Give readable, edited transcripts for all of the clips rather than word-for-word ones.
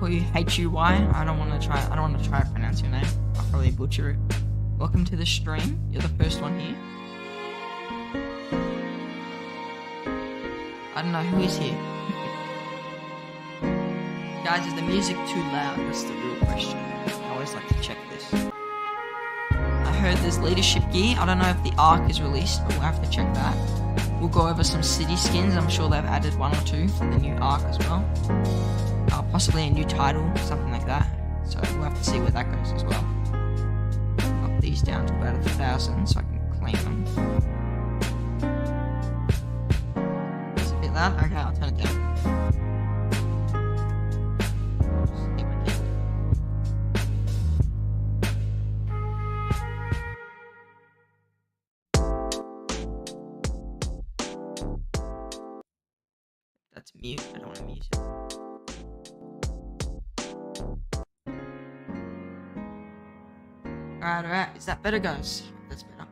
call you HUY. I don't want to try to pronounce your name. I'll probably butcher it. Welcome to the stream. You're the first one here. I don't know who is here. Guys, is the music too loud? That's the real question. I always like to check this. I heard there's leadership gear. I don't know if the arc is released, but we'll have to check that. We'll go over some city skins. I'm sure they've added 1 or 2 for the new arc as well. Possibly a new title, something like that. So we'll have to see where that goes as well. Knock these down to about 1,000 so I can claim them. It's a bit loud. Okay, I'll turn it down. That's mute. I don't want to mute it. Alright. Is that better, guys? That's better.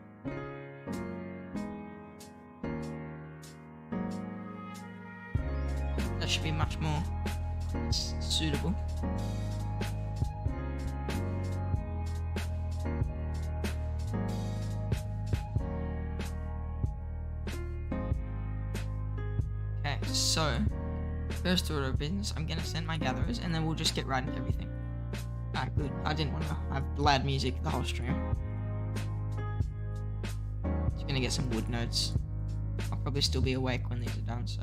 That should be much more suitable. Okay, so first order of business, I'm gonna send my gatherers and then we'll just get right into everything. Alright, good. I didn't want to have loud music the whole stream. Just gonna get some wood nodes. I'll probably still be awake when these are done, so.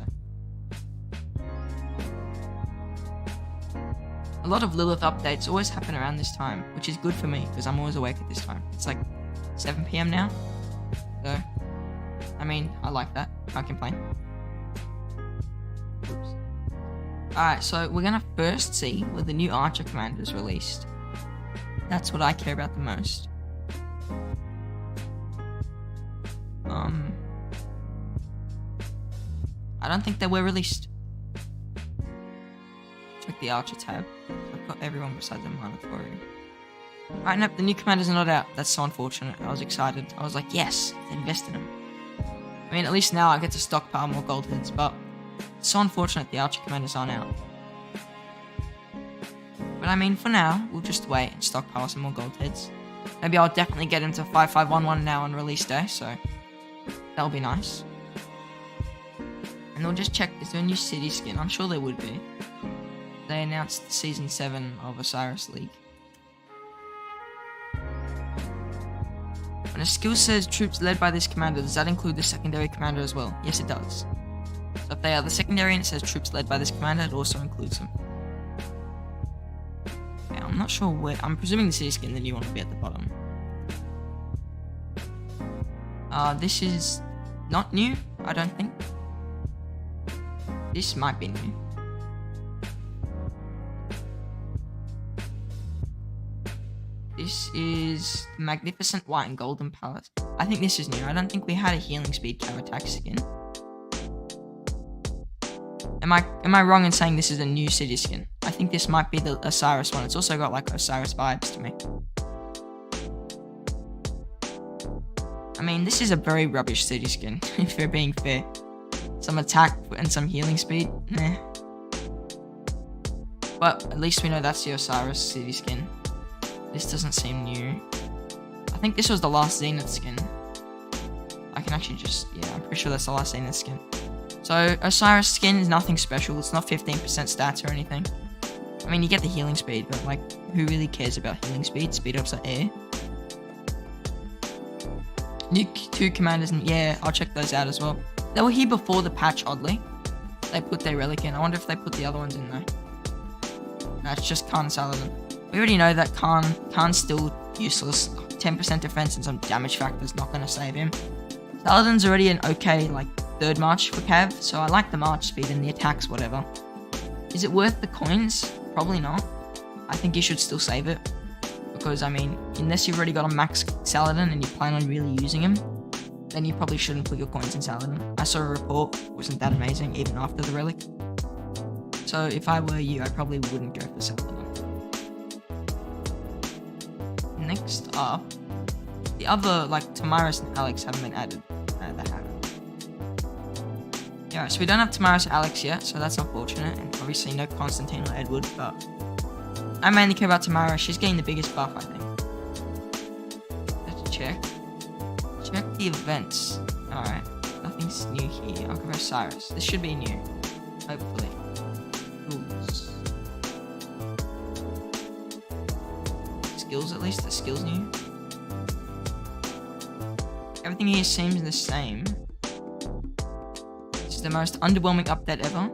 A lot of Lilith updates always happen around this time, which is good for me, because I'm always awake at this time. It's like 7 PM now. So, I mean, I like that. Can't complain. Oops. Alright, so we're gonna first see where the new Archer Commander is released. That's what I care about the most. I don't think they were released. Check the Archer tab. I've got everyone besides the Minotaur. Alright, nope, the new commanders are not out. That's so unfortunate. I was excited. I was like, yes, invest in them. I mean, at least now I get to stockpile more gold heads, but it's so unfortunate the Archer commanders aren't out. But I mean, for now, we'll just wait and stockpile some more gold heads. Maybe I'll definitely get into 5511 now on release day, so that'll be nice. And we'll just check, is there a new city skin? I'm sure there would be. They announced Season 7 of Osiris League. When a skill says troops led by this commander, does that include the secondary commander as well? Yes, it does. So if they are the secondary and it says troops led by this commander, it also includes them. Okay, I'm not sure where. I'm presuming the city skin, the new one will be at the bottom. This is not new, I don't think. This might be new. This is Magnificent White and Golden Palace. I think this is new. I don't think we had a healing speed counter attack skin. Am I wrong in saying this is a new city skin? I think this might be the Osiris one. It's also got like Osiris vibes to me. I mean, this is a very rubbish city skin, if we're being fair. Some attack and some healing speed, nah. But at least we know that's the Osiris city skin. This doesn't seem new. I think this was the last Zenith skin. I can actually just, yeah, I'm pretty sure that's the last Zenith skin. So, Osiris skin is nothing special. It's not 15% stats or anything. I mean, you get the healing speed, but like, who really cares about healing speed? Speed ups are air. New 2 commanders, and yeah, I'll check those out as well. They were here before the patch, oddly. They put their relic in. I wonder if they put the other ones in though. No, it's just Khan and Saladin. We already know that Khan's still useless. 10% defense and some damage factor's not gonna save him. Saladin's already an okay, like, 3rd march for Cav, so I like the march speed and the attacks, whatever. Is it worth the coins? Probably not. I think you should still save it. Because, I mean, unless you've already got a max Saladin and you plan on really using him, then you probably shouldn't put your coins in Saladin. I saw a report, wasn't that amazing, even after the relic. So if I were you, I probably wouldn't go for Saladin. Next up, the other, like, Tomyris and Alex haven't been added. They haven't. Yeah, so we don't have Tomyris and Alex yet, so that's unfortunate. And obviously no Constantine or Edward, but I mainly care about Tomyris. She's getting the biggest buff, I think. Let's check. Check the events. Alright. Nothing's new here. I'll go Osiris. This should be new. Hopefully. Rules. Skills at least. The skills new. Everything here seems the same. This is the most underwhelming update ever.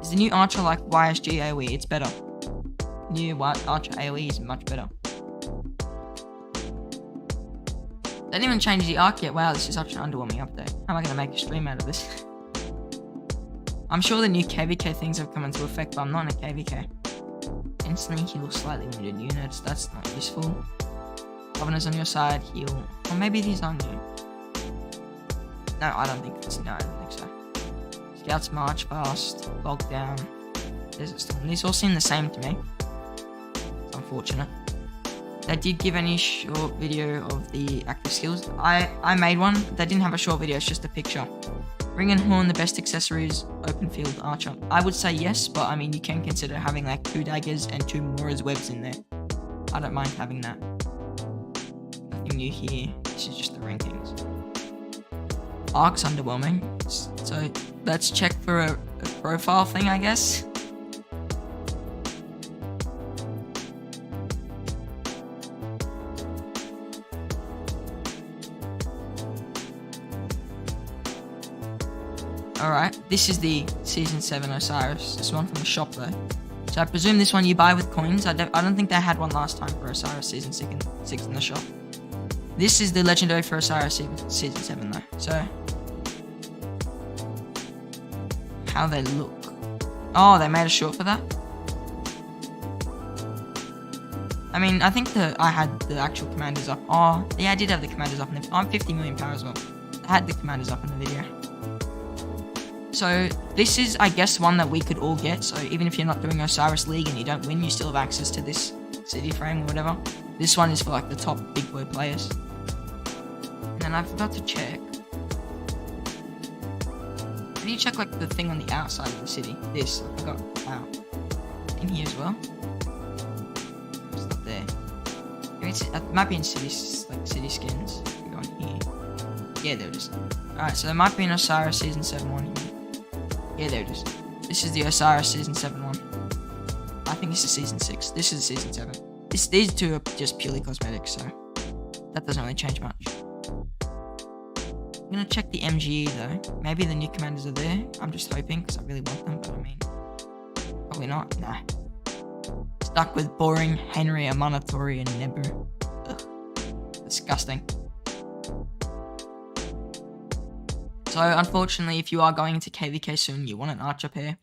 Is the new Archer like YSG AoE? It's better. New Archer AoE is much better. They didn't even change the arc yet. Wow, this is such an underwhelming update. How am I going to make a stream out of this? I'm sure the new KVK things have come into effect, but I'm not in a KVK. Instantly heal slightly limited units. That's not useful. Governors on your side, heal. Or maybe these are new. No, I don't think it's. No, I don't think so. Scouts march fast. Bog down. Desert storm. These all seem the same to me. It's unfortunate. They did give any short video of the active skills. I made one. They didn't have a short video, it's just a picture. Ring and horn, the best accessories, open field archer. I would say yes, but I mean, you can consider having like 2 daggers and 2 Mora's webs in there. I don't mind having that. Nothing new here. This is just the rankings. Arc's underwhelming. So let's check for a profile thing, I guess. Alright, this is the Season 7 Osiris. This one from the shop though. So I presume this one you buy with coins. I don't think they had one last time for Osiris Season 6 in the shop. This is the legendary for Osiris Season 7 though. So, how they look. Oh, they made a short for that? I mean, I think I had the actual commanders up. Oh, yeah, I did have the commanders up. I'm 50 million power as well. I had the commanders up in the video. So this is, I guess, one that we could all get. So even if you're not doing Osiris League and you don't win, you still have access to this city frame or whatever. This one is for like the top big boy players. And then I forgot to check. How do you check like the thing on the outside of the city? This, I forgot. Wow. In here as well. It's not there. It might be in cities, like city skins. Go on here. Yeah, there it is. Alright, so there might be an Osiris Season 7 one here. Yeah, there it is. This is the Osiris Season 7 one. I think this is Season 6. This is Season 7. These two are just purely cosmetic, so that doesn't really change much. I'm gonna check the MGE though. Maybe the new commanders are there. I'm just hoping, because I really want them, but I mean, probably not. Nah. Stuck with boring Henry, Amanatori, and Nebu. Ugh. Disgusting. So unfortunately, if you are going into KVK soon, you want an archer pair,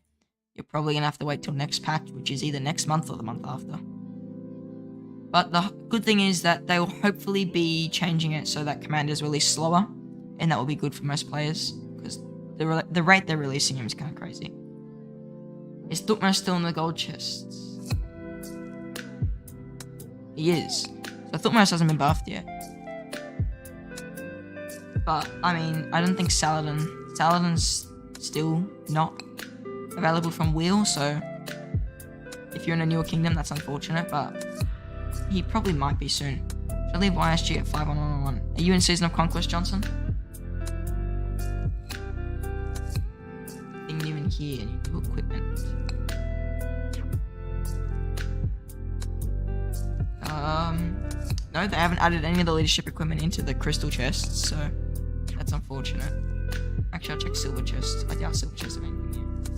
you're probably going to have to wait till next patch, which is either next month or the month after. But the good thing is that they will hopefully be changing it so that commanders release slower, and that will be good for most players, because the rate they're releasing him is kind of crazy. Is Thutmose still in the gold chests? He is. So Thutmose hasn't been buffed yet. But, I mean, I don't think Saladin's still not available from Wheel, so if you're in a newer kingdom, that's unfortunate, but he probably might be soon. Should I leave YSG at 5-1-1-1? Are you in Season of Conquest, Johnson? Anything new in here? New equipment. No, they haven't added any of the leadership equipment into the crystal chests, so that's unfortunate. Actually, I'll check silver chests. I doubt silver chests have anything new.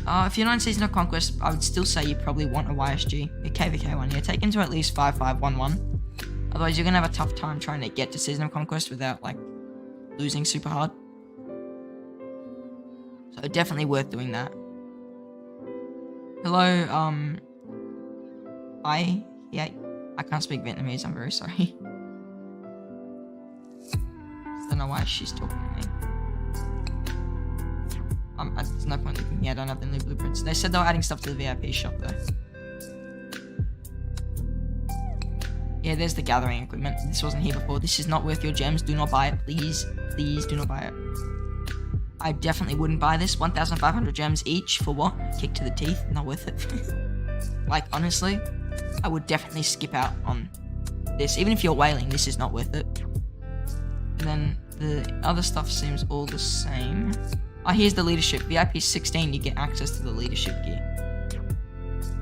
If you're not in Season of Conquest, I would still say you probably want a YSG, a KVK one. Yeah, take him to at least 5-5-1-1. Otherwise, you're gonna have a tough time trying to get to Season of Conquest without like losing super hard. So definitely worth doing that. Hello, I can't speak Vietnamese, I'm very sorry. Don't know why she's talking to me. There's no point looking here, I don't have the new blueprints. They said they were adding stuff to the VIP shop though. Yeah, there's the gathering equipment. This wasn't here before. This is not worth your gems. Do not buy it, please. Please do not buy it. I definitely wouldn't buy this. 1,500 gems each for what? Kick to the teeth? Not worth it. Like, honestly, I would definitely skip out on this. Even if you're whaling, this is not worth it. And then the other stuff seems all the same. Oh, here's the leadership. VIP 16, you get access to the leadership gear.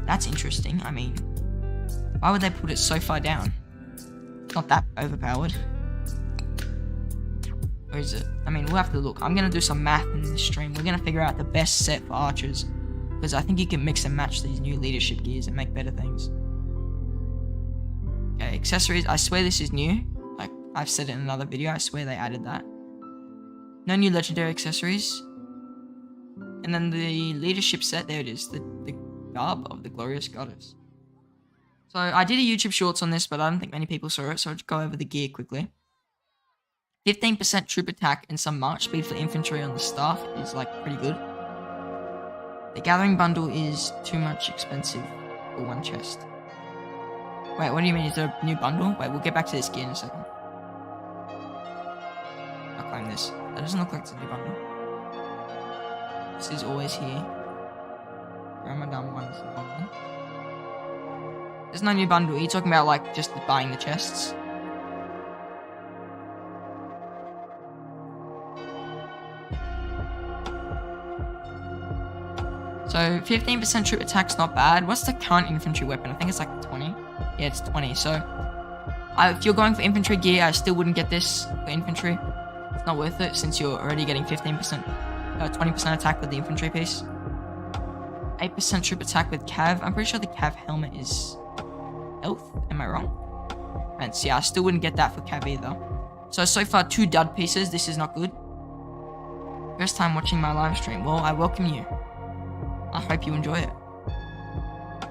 That's interesting. I mean, why would they put it so far down? It's not that overpowered. Or is it? I mean, we'll have to look. I'm going to do some math in this stream. We're going to figure out the best set for archers. Because I think you can mix and match these new leadership gears and make better things. Okay, accessories. I swear this is new. Like, I've said it in another video. I swear they added that. No new legendary accessories. And then the leadership set. There it is. The garb of the glorious goddess. So I did a YouTube shorts on this, but I don't think many people saw it. So I'll just go over the gear quickly. 15% troop attack and some march speed for infantry on the staff is like pretty good. The gathering bundle is too much expensive for one chest. Wait, what do you mean? Is there a new bundle? Wait, we'll get back to this gear in a second. I'll claim this. That doesn't look like it's a new bundle. This is always here. Ramadan one is the one. There's no new bundle. Are you talking about like just buying the chests? So 15% troop attack's not bad. What's the current infantry weapon? I think it's like 20. Yeah, it's 20. So if you're going for infantry gear, I still wouldn't get this for infantry. It's not worth it since you're already getting 20% attack with the infantry piece. 8% troop attack with cav. I'm pretty sure the cav helmet is health. Am I wrong? And yeah, I still wouldn't get that for cav either. So far 2 dud pieces. This is not good. First time watching my live stream. Well, I welcome you. I hope you enjoy it.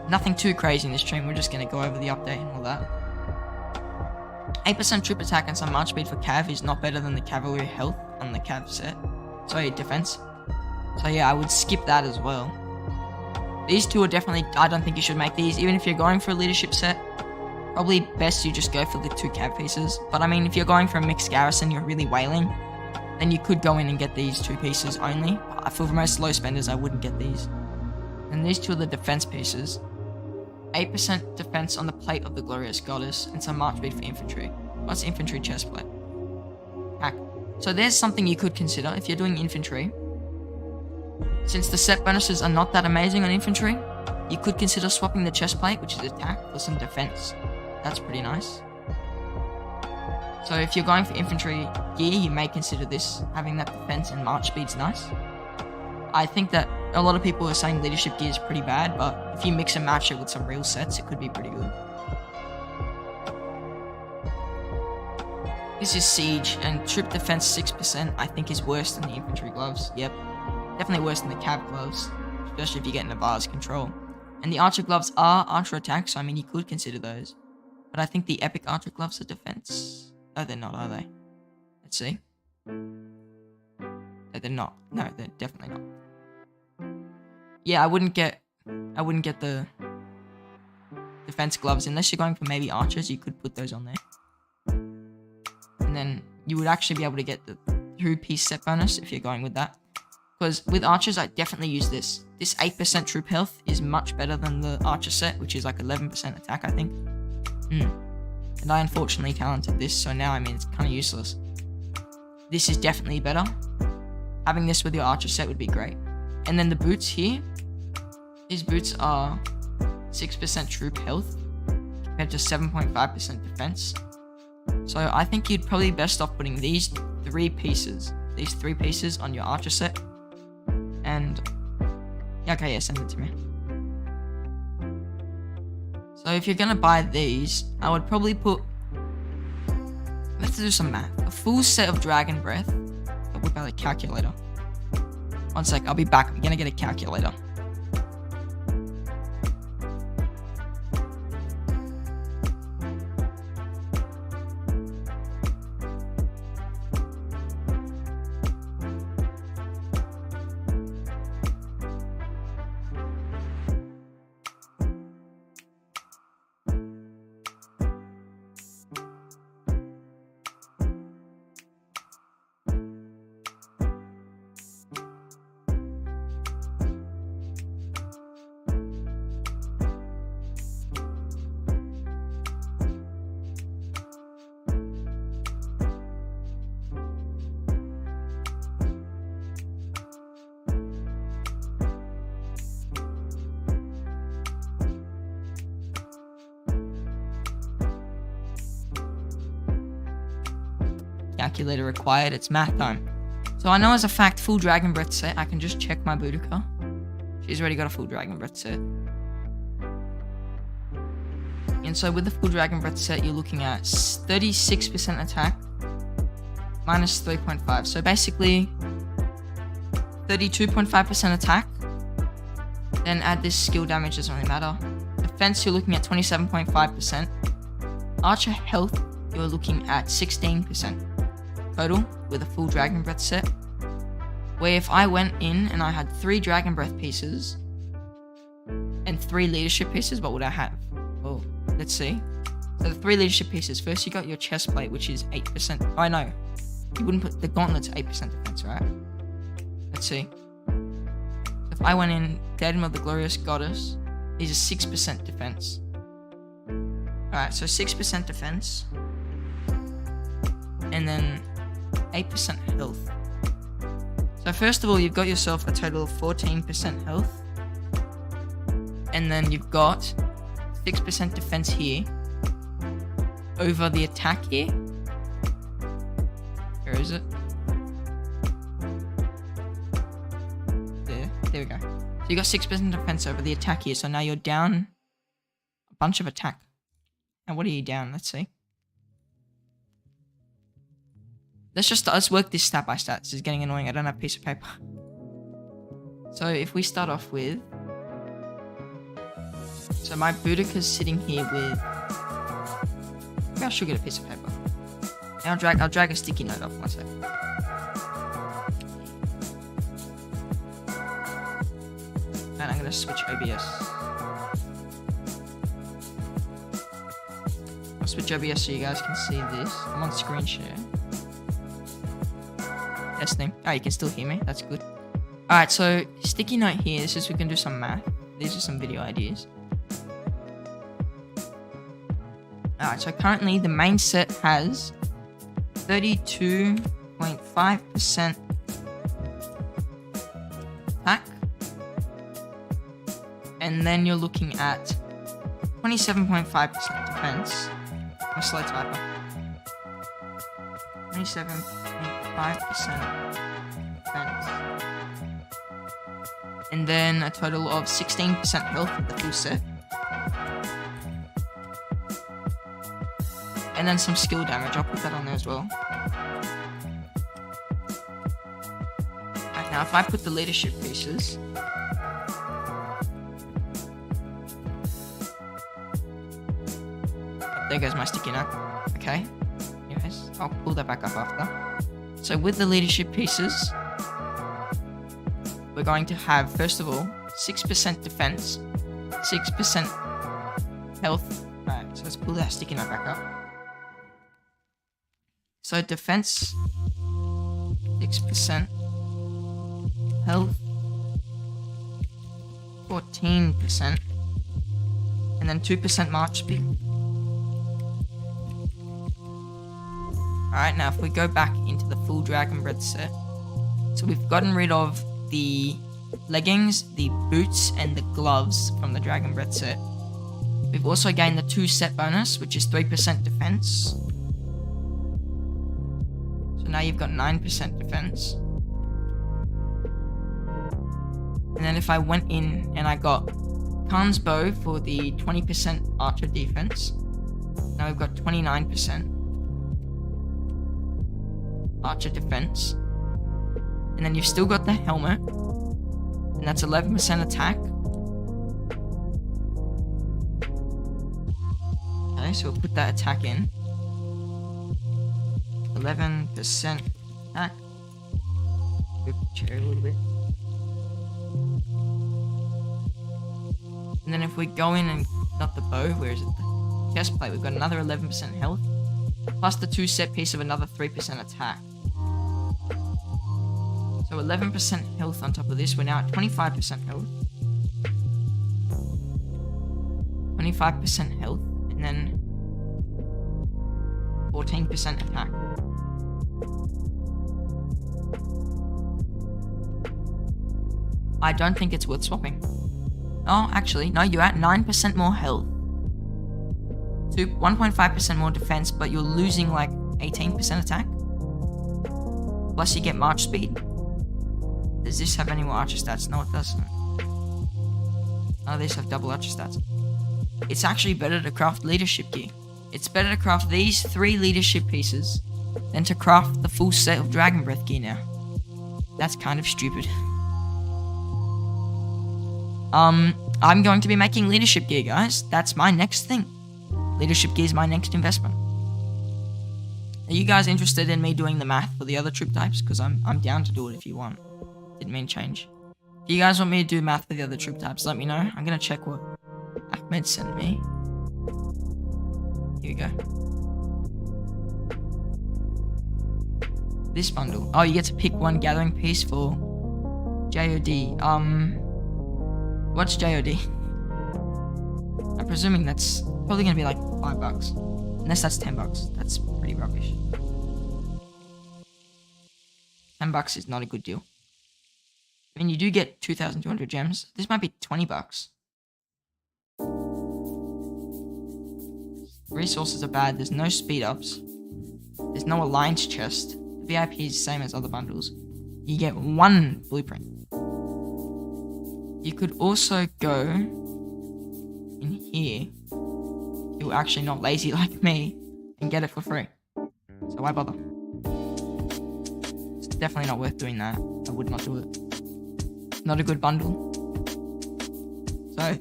Nothing too crazy in this stream. We're just going to go over the update and all that. 8% troop attack and some march speed for cav is not better than the cavalry health on the cav set. Sorry, defense. So yeah, I would skip that as well. These two are definitely, I don't think you should make these. Even if you're going for a leadership set, probably best you just go for the 2 cav pieces. But I mean, if you're going for a mixed garrison, you're really whaling, then you could go in and get these 2 pieces only. For most low spenders, I wouldn't get these. And these 2 are the defense pieces. 8% defense on the plate of the glorious goddess, and some march speed for infantry. What's infantry chest plate? Hack. So there's something you could consider if you're doing infantry. Since the set bonuses are not that amazing on infantry, you could consider swapping the chest plate, which is attack, for some defense. That's pretty nice. So if you're going for infantry gear, you may consider this. Having that defense and march speed's nice. I think that a lot of people are saying leadership gear is pretty bad, but if you mix and match it with some real sets, it could be pretty good. This is siege, and troop defense 6% I think is worse than the infantry gloves. Yep, definitely worse than the cav gloves, especially if you get Navarre's control. And the archer gloves are archer attack, so I mean you could consider those. But I think the epic archer gloves are defense. Oh, they're not, are they? Let's see. No, they're not. No, they're definitely not. Yeah, I wouldn't get the defense gloves unless you're going for maybe archers. You could put those on there, and then you would actually be able to get the 2-piece set bonus if you're going with that. Because with archers, I definitely use this. This 8% troop health is much better than the archer set, which is like 11% attack, I think. And I unfortunately talented this, so now I mean it's kind of useless. This is definitely better. Having this with your archer set would be great. And then the boots here. These boots are 6% troop health compared to 7.5% defense. So I think you'd probably be best off putting these 3 pieces on your archer set. And yeah, okay, yeah, send it to me. So if you're gonna buy these, I would probably put, let's do some math. A full set of dragon breath. I'll whip out a calculator. One sec, I'll be back. I'm gonna get a calculator. calculator required. It's math time. So I know as a fact, full Dragon Breath set. I can just check my Boudica. She's already got a full Dragon Breath set. And so with the full Dragon Breath set, you're looking at 36% attack minus 3.5. So basically 32.5% attack. Then add this skill damage, doesn't really matter. Defense, you're looking at 27.5%. Archer health, you're looking at 16% total with a full Dragon Breath set. Where if I went in and I had 3 Dragon Breath pieces and 3 leadership pieces, what would I have? Well, let's see. So the 3 leadership pieces. First, you got your chest plate, which is 8%. Oh, I know. You wouldn't put the gauntlets 8% defense, right? Let's see. If I went in Diadem of the Glorious Goddess, these are 6% defense. Alright, so 6% defense. And then 8% health. So first of all, you've got yourself a total of 14% health. And then you've got 6% defense here. Over the attack here. Where is it? There we go. So you got 6% defense over the attack here. So now you're down a bunch of attack. And what are you down? Let's see. Let's work this stat by stat. This is getting annoying. I don't have a piece of paper. So if we start off with, so my Boudica's sitting here with, maybe I should get a piece of paper. I'll drag a sticky note off one second. And I'm gonna switch OBS. I'll switch OBS so you guys can see this. I'm on screen share. Testing. Oh, you can still hear me. That's good. Alright, so sticky note here. This is we can do some math. These are some video ideas. Alright, so currently the main set has 32.5% attack. And then you're looking at 27.5% defense. I'm a slow typer. 27.5% defense. And then a total of 16% health with the full set. And then some skill damage. I'll put that on there as well. Right, now if I put the leadership pieces, there goes my sticky note. Okay. Anyways, I'll pull that back up after. So with the leadership pieces, we're going to have, first of all, 6% defense, 6% health. Alright, so let's pull that sticky note back up. So defense, 6%, health, 14%, and then 2% march speed. Alright, now if we go back into the full Dragon Breath set, so we've gotten rid of the leggings, the boots, and the gloves from the Dragon Breath set. We've also gained the 2 set bonus, which is 3% defense. So now you've got 9% defense. And then if I went in and I got Khan's bow for the 20% archer defense, now we've got 29% archer defense. And then you've still got the helmet, and that's 11% attack. Okay, so we'll put that attack in. 11% attack. Move the chair a little bit. And then if we go in and not the bow, where is it? The chest plate, we've got another 11% health, plus the 2 set piece of another 3% attack. So 11% health on top of this. We're now at 25% health. 25% health, and then 14% attack. I don't think it's worth swapping. Oh, actually, no, you're at 9% more health. 1.5% more defense, but you're losing like 18% attack. Plus you get march speed. Does this have any more archer stats? No, it doesn't. None of these have double archer stats. It's actually better to craft leadership gear. It's better to craft these 3 leadership pieces than to craft the full set of dragon breath gear now. That's kind of stupid. I'm going to be making leadership gear, guys. That's my next thing. Leadership gear is my next investment. Are you guys interested in me doing the math for the other troop types? Because I'm down to do it if you want. Didn't mean change. If you guys want me to do math for the other troop types, let me know. I'm gonna check what Ahmed sent me. Here we go. This bundle. Oh, you get to pick one gathering piece for JOD. What's JOD? I'm presuming that's probably gonna be like $5. Unless that's $10. That's pretty rubbish. $10 is not a good deal. I mean, you do get 2,200 gems. This might be $20. Resources are bad. There's no speed ups. There's no alliance chest. The VIP is the same as other bundles. You get 1 blueprint. You could also go in here. You're actually not lazy like me and get it for free. So why bother? It's definitely not worth doing that. I would not do it. Not a good bundle. So,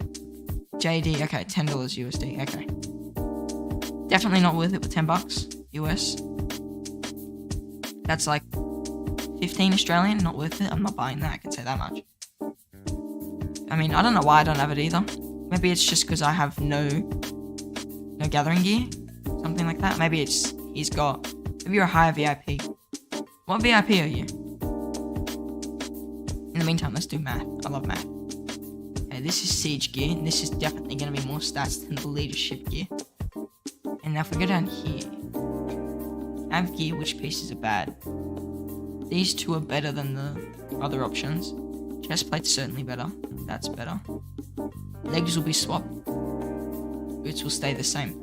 JD, okay, $10 USD, okay. Definitely not worth it for $10 US. That's like 15 Australian, not worth it. I'm not buying that, I can say that much. I mean, I don't know why I don't have it either. Maybe it's just because I have no gathering gear, something like that. Maybe maybe you're a higher VIP. What VIP are you? In the meantime, let's do math. I love math. Okay, this is siege gear, and this is definitely going to be more stats than the leadership gear. And now if we go down here, have gear, which pieces are bad? These 2 are better than the other options. Chestplate's certainly better. That's better. Legs will be swapped. Boots will stay the same.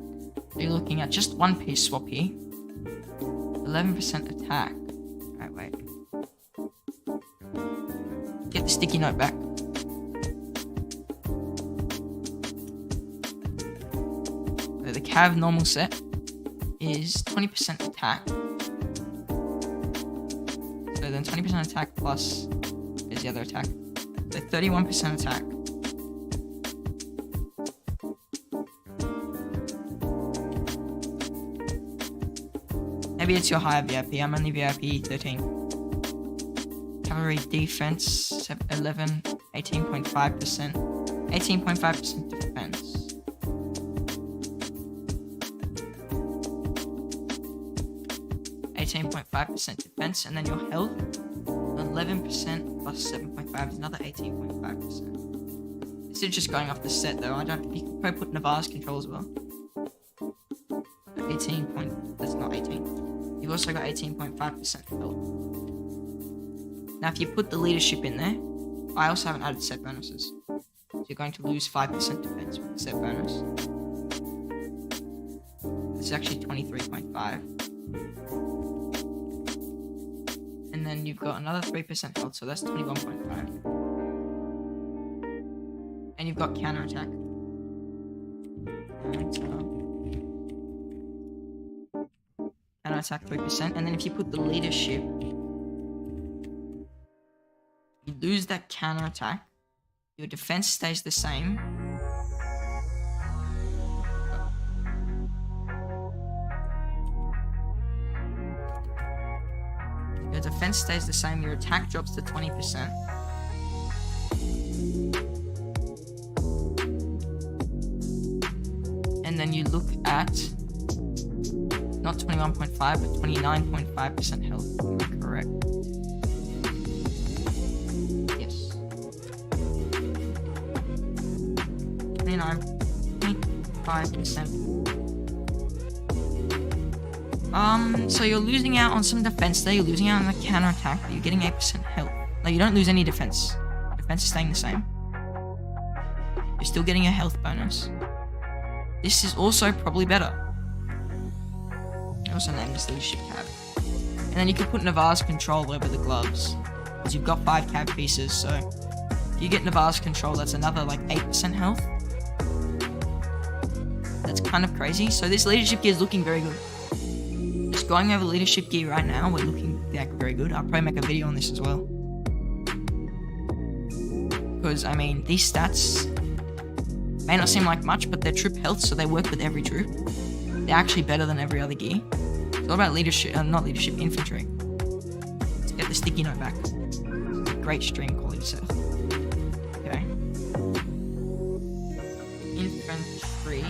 So you're looking at just 1 piece swap here. 11% attack. Alright, wait. Get the sticky note back. So the Cav normal set is 20% attack. So then 20% attack plus is the other attack. So 31% attack. Maybe it's your higher VIP. I'm only VIP 13. Cavalry defense 11, 18.5%. 18.5% defense. Defense, and then your health 11% plus 7.5 is another 18.5%. This is just going off the set though. You could probably put Navarre's control as well. 18 that's not 18. You've also got 18.5% health. Now if you put the leadership in there, I also haven't added set bonuses. So you're going to lose 5% defense with the set bonus. This is actually 23.5. And then you've got another 3% health, so that's 21.5. And you've got counterattack. Counterattack 3%, and then if you put the leadership, you lose that counterattack, your defense stays the same. Your defense stays the same, your attack drops to 20%. And then you look at not 21.5 but 29.5% health. You're correct. Yes. 29.5%. So you're losing out on some defense there, you're losing out on the counterattack, but you're getting 8% health. Like, you don't lose any defense. Defense is staying the same. You're still getting a health bonus. This is also probably better. I also named this leadership cab. And then you can put Navarre's control over the gloves, because you've got 5 cav pieces, so if you get Navarre's control, that's another like 8% health. That's kind of crazy. So this leadership gear is looking very good. Just going over leadership gear right now, we're looking like very good. I'll probably make a video on this as well. Because, I mean, these stats may not seem like much, but they're troop health, so they work with every troop. They're actually better than every other gear. It's all about leadership, not leadership, infantry. Let's get the sticky note back. It's a great stream quality set. Okay. Infantry.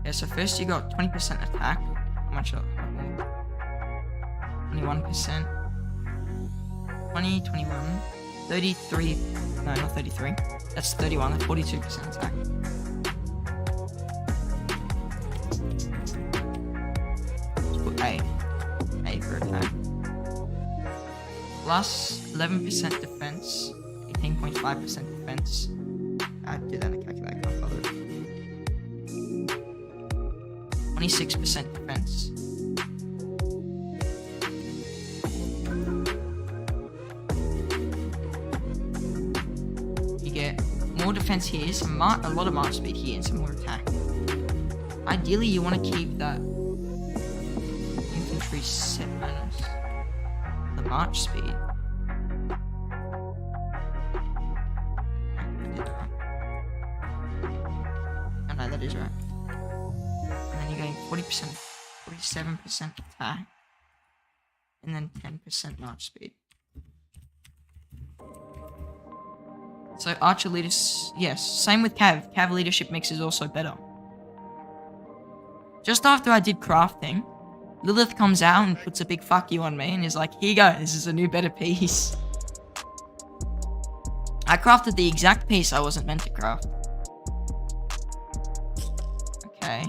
Yeah, so first you got 20% attack. How much? 21%. 20, 21, 33. No, not 33. That's 31. That's 42% attack. Let's put A. A for attack. Plus 11% defense. 18.5% defense. I'd do that in a calculator. I can't bother. 26% defense. You get more defense here, a lot of march speed here, and some more attack. Ideally, you want to keep that infantry set bonus. The march speed. Oh no, that is right. And then you're getting 40%, 47% attack, and then 10% march speed. So archer leaders, yes, same with Cav. Cav leadership mix is also better. Just after I did crafting, Lilith comes out and puts a big fuck you on me and is like, here you go, this is a new better piece. I crafted the exact piece I wasn't meant to craft. Okay.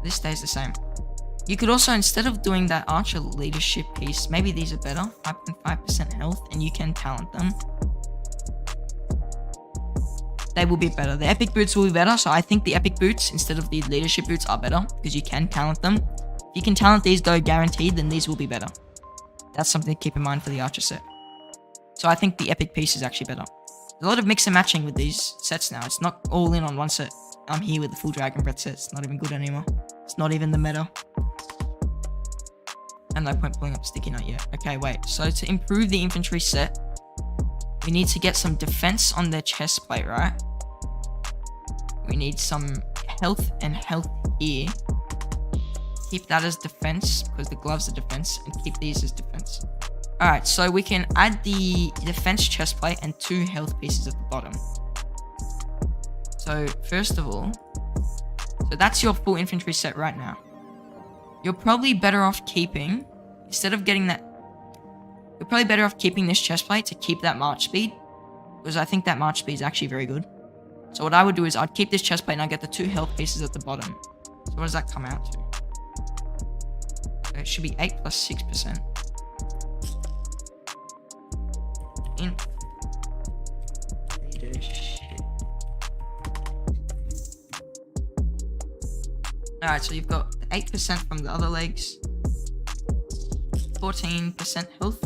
This stays the same. You could also, instead of doing that archer leadership piece, maybe these are better. 5.5% health, and you can talent them. They will be better. The epic boots will be better, so I think the epic boots instead of the leadership boots are better, because you can talent them. If you can talent these though guaranteed, then these will be better. That's something to keep in mind for the archer set. So I think the epic piece is actually better. There's a lot of mix and matching with these sets now. It's not all in on one set. I'm here with the full Dragon Breath set. It's not even good anymore. It's not even the meta. And no point pulling up sticky note yet. Okay, wait. So to improve the infantry set, we need to get some defense on their chest plate, right? We need some health and health here. Keep that as defense, because the gloves are defense, and keep these as defense. Alright, so we can add the defense chest plate and 2 health pieces at the bottom. So, first of all, so that's your full infantry set right now. You're probably better off keeping, instead of getting that, you're probably better off keeping this chest plate to keep that march speed, because I think that march speed is actually very good. So what I would do is I'd keep this chest plate and I'd get the 2 health pieces at the bottom. So what does that come out to? So it should be 8 plus 6%. Alright, so you've got 8% from the other legs, 14% health,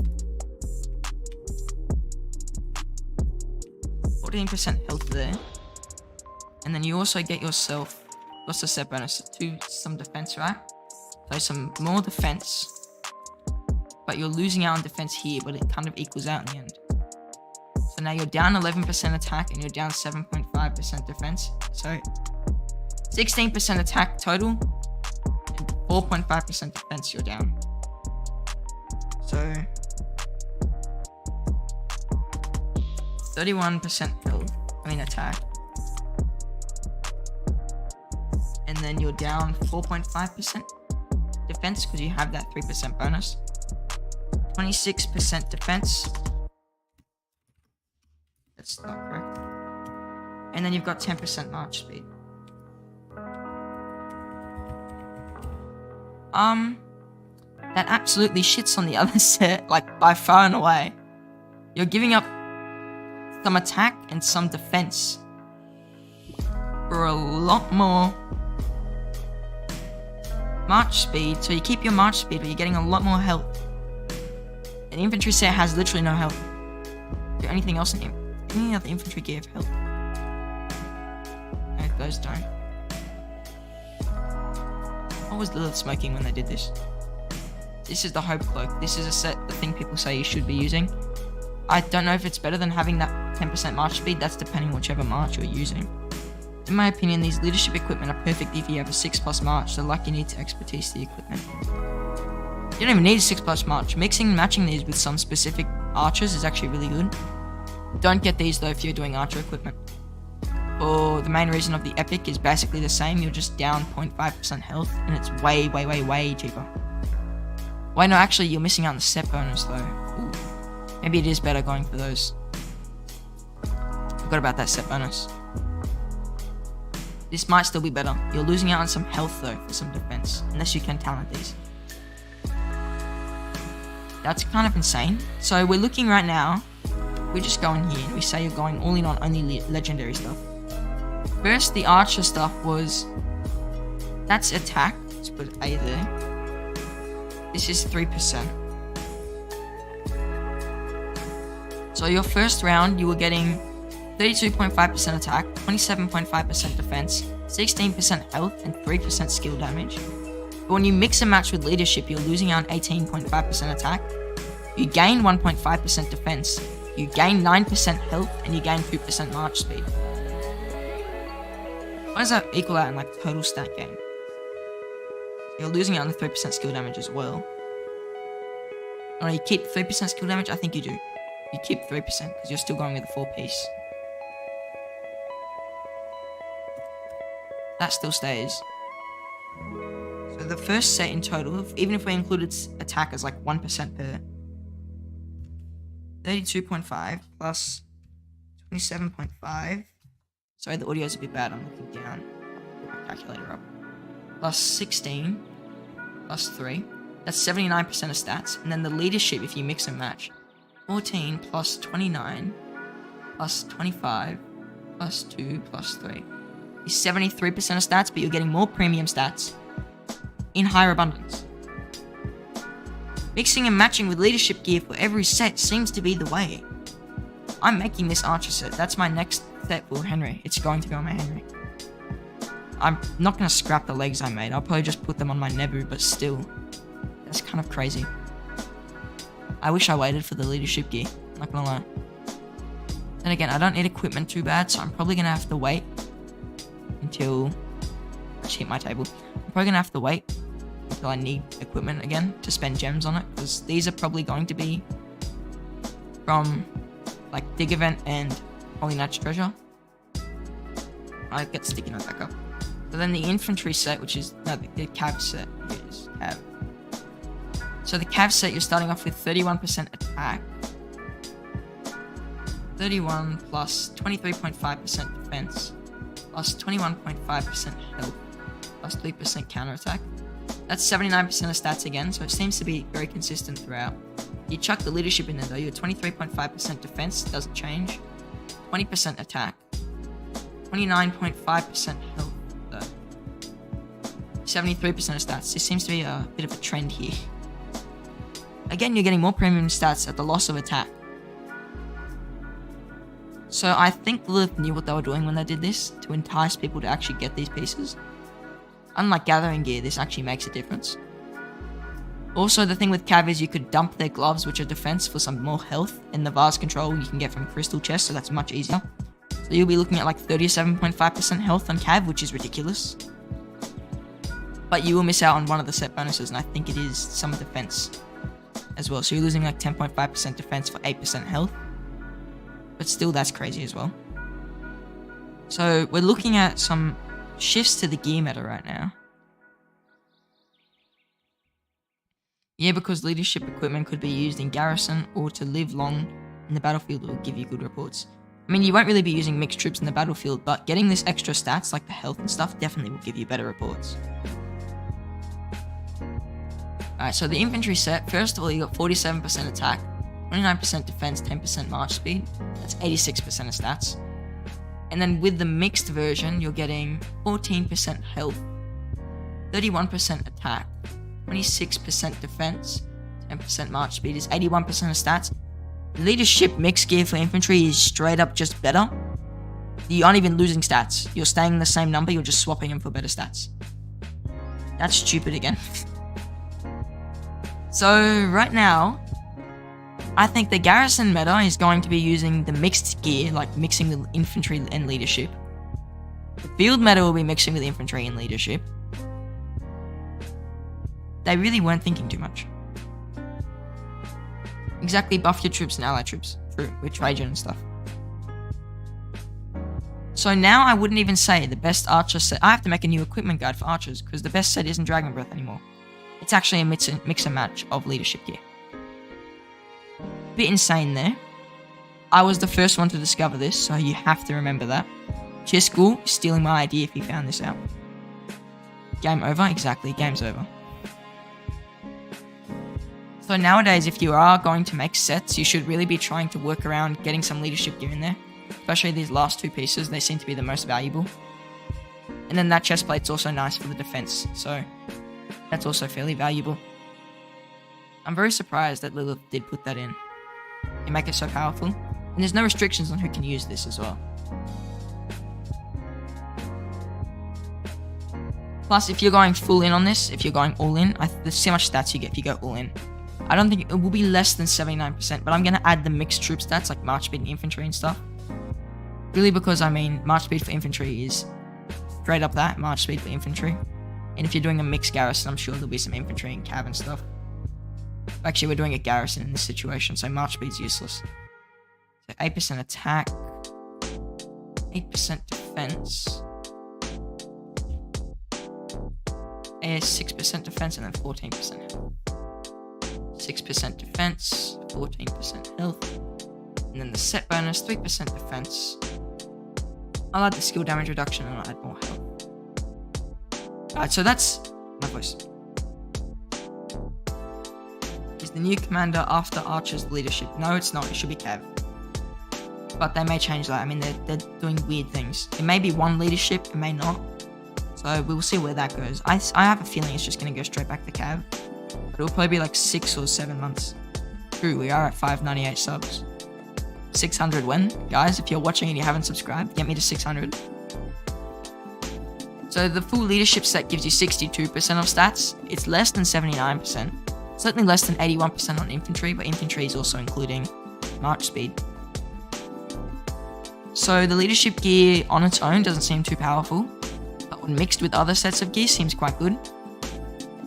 14% health there, and then you also get yourself, what's the set bonus? Some defense, right? So some more defense, but you're losing out on defense here, but it kind of equals out in the end. So now you're down 11% attack and you're down 7.5% defense. So 16% attack total and 4.5% defense you're down. So 31% health, attack. And then you're down 4.5% defense because you have that 3% bonus. 26% defense. That's not correct. And then you've got 10% march speed. That absolutely shits on the other set, like by far and away. You're giving up some attack and some defense for a lot more march speed, so you keep your march speed, but you're getting a lot more health. An infantry set has literally no health. Is there anything else in here? Any other infantry gear have health? No, those don't. What was Lilith smoking when they did this? This is the Hope Cloak. This is a set, the thing people say you should be using. I don't know if it's better than having that 10% march speed. That's depending whichever march you're using. In my opinion, these leadership equipment are perfect if you have a 6+ march, so like you need to expertise the equipment. You don't even need a 6+ march. Mixing and matching these with some specific archers is actually really good. Don't get these though if you're doing archer equipment. For the main reason of the epic is basically the same, you're just down 0.5% health, and it's way cheaper. Wait, no, actually you're missing out on the set bonus though. Ooh. Maybe it is better going for those. Forgot about that set bonus. This might still be better. You're losing out on some health though for some defense, unless you can talent these. That's kind of insane. So we're looking right now, we just go in here and we say you're going all in on only legendary stuff. First, the archer stuff was, that's attack. Let's put A there. This is 3%. So your first round, you were getting 32.5% attack, 27.5% defense, 16% health, and 3% skill damage. But when you mix and match with leadership, you're losing out on 18.5% attack. You gain 1.5% defense. You gain 9% health, and you gain 2% march speed. What does that equal out in like total stat gain? You're losing out on the 3% skill damage as well. Or you keep 3% skill damage? I think you do. You keep 3% because you're still going with the 4-piece. That still stays. So the first set in total, even if we included attack as like 1% per, 32.5 plus 27.5. Sorry, the audio's a bit bad. I'm looking down. Put my calculator up. Plus 16 plus 3. That's 79% of stats. And then the leadership, if you mix and match, 14 plus 29 plus 25 plus 2 plus 3 is 73% of stats, but you're getting more premium stats in higher abundance. Mixing and matching with leadership gear for every set seems to be the way. I'm making this archer set. That's my next set for Henry. It's going to be on my Henry. I'm not going to scrap the legs I made. I'll probably just put them on my Nebu, but still. That's kind of crazy. I wish I waited for the leadership gear. Not gonna lie. Then again, I don't need equipment too bad, so I'm probably gonna have to wait until I just hit my table. I'm probably gonna have to wait until I need equipment again to spend gems on it, because these are probably going to be from like Dig Event and Holy Knight's Treasure. I get sticky note back up. So then the infantry set, which is no, the cav set. Here it is, cav. So the cav set, you're starting off with 31% attack, 31 plus 23.5% defense, plus 21.5% health, plus 3% counterattack. That's 79% of stats again, so it seems to be very consistent throughout. You chuck the leadership in there though, you're 23.5% defense, doesn't change, 20% attack, 29.5% health though, 73% of stats. This seems to be a bit of a trend here. Again, you're getting more premium stats at the loss of attack. So I think Lilith knew what they were doing when they did this, to entice people to actually get these pieces. Unlike gathering gear, this actually makes a difference. Also, the thing with cav is you could dump their gloves, which are defense, for some more health, and the vase control you can get from crystal chests, so that's much easier. So you'll be looking at like 37.5% health on cav, which is ridiculous. But you will miss out on one of the set bonuses, and I think it is some defense as well. So you're losing like 10.5% defense for 8% health. But still, that's crazy as well. So we're looking at some shifts to the gear meta right now. Yeah, because leadership equipment could be used in garrison or to live long in the battlefield will give you good reports. I mean, you won't really be using mixed troops in the battlefield, but getting this extra stats like the health and stuff definitely will give you better reports. Alright, so the infantry set, first of all, you got 47% attack, 29% defense, 10% march speed. That's 86% of stats. And then with the mixed version, you're getting 14% health, 31% attack, 26% defense, 10% march speed is 81% of stats. Leadership mixed gear for infantry is straight up just better. You aren't even losing stats. You're staying the same number, you're just swapping them for better stats. That's stupid again. So right now, I think the garrison meta is going to be using the mixed gear, like mixing with infantry and leadership. The field meta will be mixing with infantry and leadership. They really weren't thinking too much. Exactly, buff your troops and ally troops. True, with Trajan and stuff. So now I wouldn't even say the best archer set. I have to make a new equipment guide for archers because the best set isn't Dragon Breath anymore. It's actually a mix and match of leadership gear. Bit insane there. I was the first one to discover this, so you have to remember that. Chiscool is stealing my idea if he found this out. Game over? Exactly, game's over. So nowadays, if you are going to make sets, you should really be trying to work around getting some leadership gear in there. Especially these last two pieces, they seem to be the most valuable. And then that chestplate's also nice for the defense, so that's also fairly valuable. I'm very surprised that Lilith did put that in. You make it so powerful. And there's no restrictions on who can use this as well. Plus, if you're going full in on this, if you're going all in, there's so much stats you get if you go all in. I don't think it will be less than 79%, but I'm going to add the mixed troop stats like march speed and infantry and stuff. Really because, I mean, march speed for infantry is straight up that, march speed for infantry. And if you're doing a mixed garrison, I'm sure there'll be some infantry and cav and stuff. Actually, we're doing a garrison in this situation, so march speed's useless. So 8% attack, 8% defense, 6% defense, and then 14% health. 6% defense, 14% health, and then the set bonus, 3% defense. I'll add the skill damage reduction and I'll add more health. Alright, so that's my voice. Is the new commander after Archer's leadership? No, it's not. It should be Cav. But they may change that. I mean, they're doing weird things. It may be one leadership, it may not. So we'll see where that goes. I have a feeling it's just going to go straight back to Cav. But it'll probably be like 6 or 7 months. True, we are at 598 subs. 600 when? Guys, if you're watching and you haven't subscribed, get me to 600. So the full leadership set gives you 62% of stats. It's less than 79%. Certainly less than 81% on infantry, but infantry is also including march speed. So the leadership gear on its own doesn't seem too powerful, but when mixed with other sets of gear seems quite good.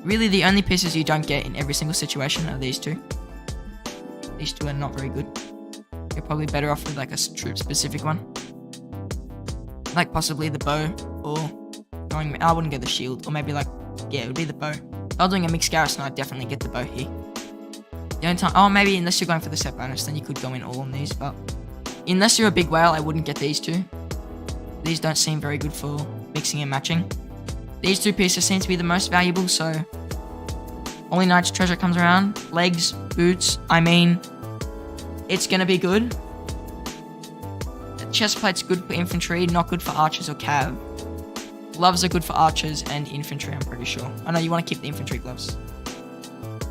Really, the only pieces you don't get in every single situation are these two. These two are not very good. You're probably better off with like a troop-specific one. Like possibly the bow, or going, I wouldn't go the shield, or maybe like, yeah, it would be the bow. If I was doing a mixed garrison, I'd definitely get the bow here. The only time, oh, maybe unless you're going for the set bonus, then you could go in all on these, but unless you're a big whale, I wouldn't get these two. These don't seem very good for mixing and matching. These two pieces seem to be the most valuable, so Holy Knight's treasure comes around. Legs, boots, I mean, it's gonna be good. The chestplate's good for infantry, not good for archers or cav. Gloves are good for archers and infantry, I'm pretty sure. I know you want to keep the infantry gloves,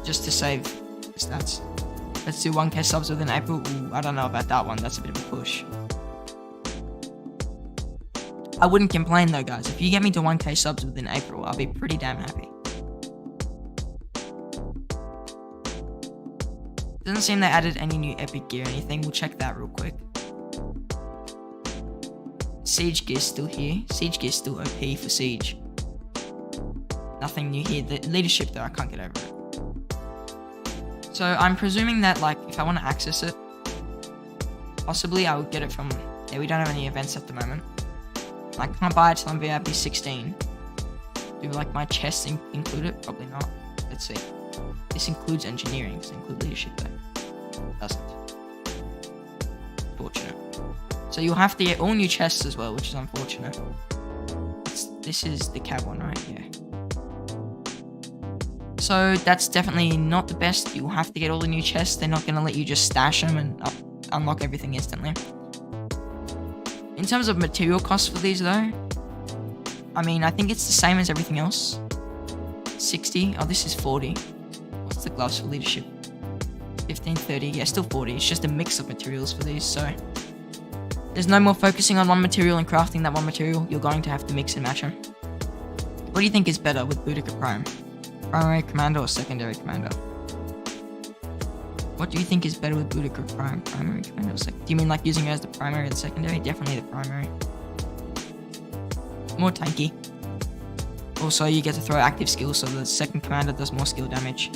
just to save the stats. Let's do 1k subs within April. Ooh, I don't know about that one, that's a bit of a push. I wouldn't complain though, guys. If you get me to 1k subs within April, I'll be pretty damn happy. Doesn't seem they added any new epic gear or anything. We'll check that real quick. Siege gear's still here. Siege gear's still OP for Siege. Nothing new here. The leadership though, I can't get over it. So I'm presuming that like, if I want to access it, possibly I would get it from, yeah, we don't have any events at the moment. I can't buy it till I'm VIP 16. Do like my chests include it? Probably not. Let's see. This includes engineering. Does it include leadership though? It doesn't. Fortunate. So you'll have to get all new chests as well, which is unfortunate. This is the cab one, right? Yeah. So that's definitely not the best. You'll have to get all the new chests. They're not going to let you just stash them and unlock everything instantly. In terms of material costs for these though, I mean, I think it's the same as everything else. 60. Oh, this is 40. What's the gloves for leadership? 15, 30. Yeah, still 40. It's just a mix of materials for these, so there's no more focusing on one material and crafting that one material. You're going to have to mix and match them. What do you think is better with Boudica Prime? Primary commander or secondary commander? What do you think is better with Boudica Prime? Primary commander or secondary? Do you mean like using her as the primary or the secondary? Definitely the primary. More tanky. Also, you get to throw active skills, so the second commander does more skill damage.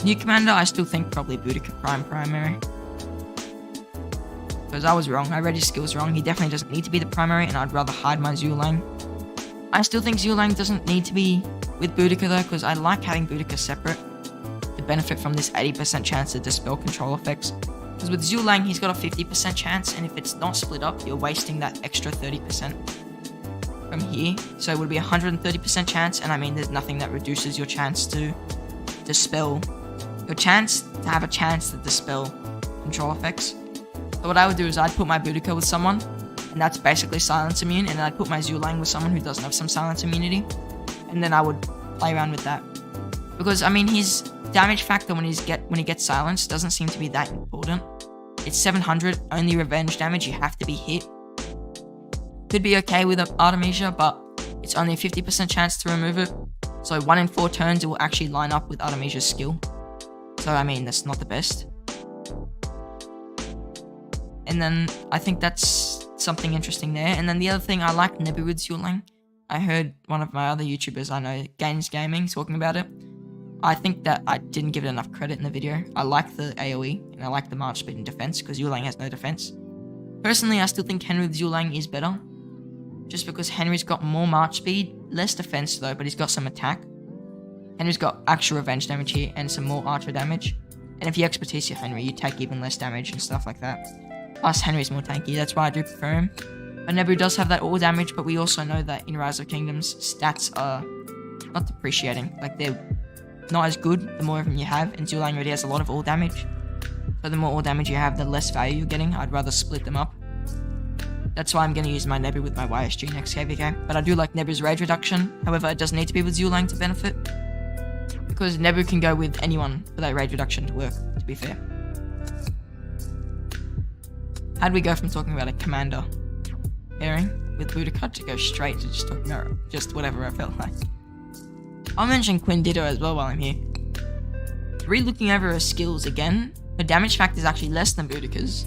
New commander, I still think probably Boudica Prime primary. Because I was wrong, I read his skills wrong. He definitely doesn't need to be the primary, and I'd rather hide my Zhuge. I still think Zhuge doesn't need to be with Boudica though, because I like having Boudica separate to benefit from this 80% chance to dispel control effects. Because with Zhuge, he's got a 50% chance, and if it's not split up, you're wasting that extra 30% from here. So it would be a 130% chance, and I mean there's nothing that reduces your chance to dispel, your chance to have a chance to dispel control effects. So what I would do is I'd put my Boudica with someone, and that's basically silence immune, and then I'd put my Zhuge with someone who doesn't have some silence immunity, and then I would play around with that. Because I mean his damage factor when he gets silenced doesn't seem to be that important. It's 700, only revenge damage, you have to be hit. Could be okay with Artemisia, but it's only a 50% chance to remove it. So 1 in 4 turns it will actually line up with Artemisia's skill. So I mean that's not the best. And then I think that's something interesting there. And then the other thing, I like Nebu with Zhuge. I heard one of my other YouTubers I know, Gains Gaming, talking about it. I think that I didn't give it enough credit in the video. I like the AoE, and I like the March Speed and defense, because Zhuge has no defense. Personally, I still think Henry with Zhuge is better. Just because Henry's got more March Speed, less defense though, but he's got some attack. Henry's got actual revenge damage here, and some more archer damage. And if you expertise your Henry, you take even less damage and stuff like that. Plus, Henry's more tanky, that's why I do prefer him. But Nebu does have that all damage, but we also know that in Rise of Kingdoms, stats are not depreciating. Like, they're not as good the more of them you have, and Zhuge already has a lot of all damage. So the more all damage you have, the less value you're getting. I'd rather split them up. That's why I'm going to use my Nebu with my YSG next KVK. But I do like Nebu's rage reduction. However, it doesn't need to be with Zhuge to benefit. Because Nebu can go with anyone for that rage reduction to work, to be fair. How'd we go from talking about a commander pairing with Boudica to go straight to just talking about just whatever I felt like? I'll mention Queen Dido as well while I'm here. Re-looking over her skills again, her damage factor is actually less than Boudica's.